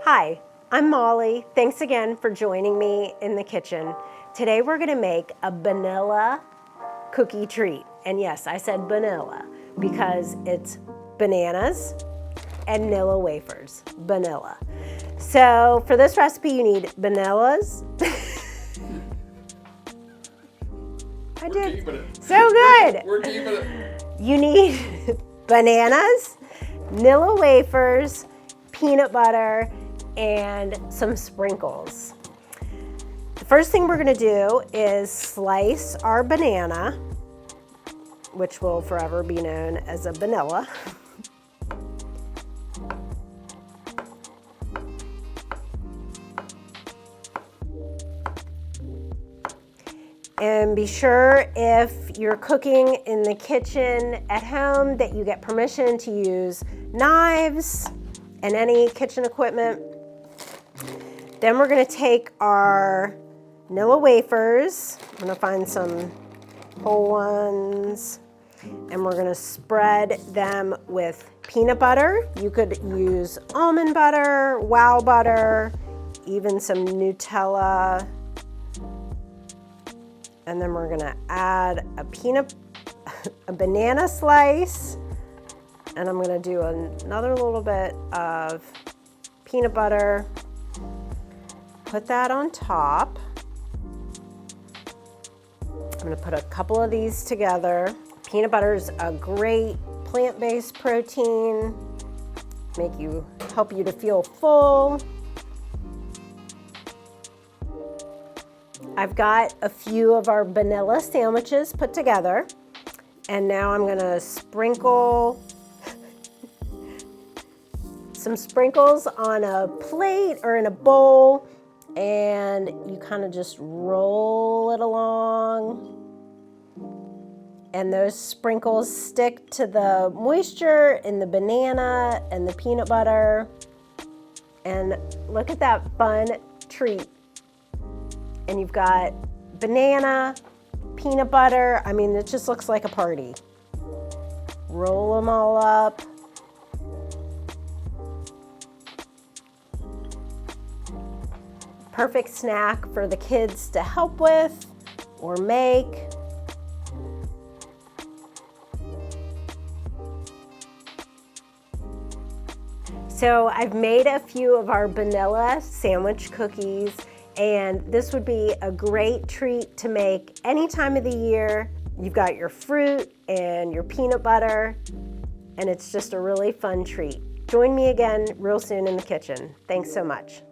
Hi, I'm Molly. Thanks again for joining me in the kitchen. Today we're going to make a vanilla cookie treat. And yes, I said vanilla because it's bananas and Nilla wafers, vanilla. So for this recipe you need vanillas. I did so good. We're keeping it. You need bananas, Nilla wafers, peanut butter, and some sprinkles. The first thing we're going to do is slice our banana, which will forever be known as a vanilla. And be sure if you're cooking in the kitchen at home that you get permission to use knives and any kitchen equipment. Then we're going to take our Nilla wafers. I'm going to find some whole ones. And we're going to spread them with peanut butter. You could use almond butter, wow butter, even some Nutella. And then we're going to add a banana slice. And I'm going to do another little bit of peanut butter. Put that on top. I'm going to put a couple of these together. Peanut butter is a great plant-based protein. Help you to feel full. I've got a few of our vanilla sandwiches put together. And now I'm going to sprinkle some sprinkles on a plate or in a bowl, and you kind of just roll it along. And those sprinkles stick to the moisture in the banana and the peanut butter. And look at that fun treat. And you've got banana, peanut butter. I mean, it just looks like a party. Roll them all up. Perfect snack for the kids to help with or make. So I've made a few of our vanilla sandwich cookies, and this would be a great treat to make any time of the year. You've got your fruit and your peanut butter, and it's just a really fun treat. Join me again real soon in the kitchen. Thanks so much.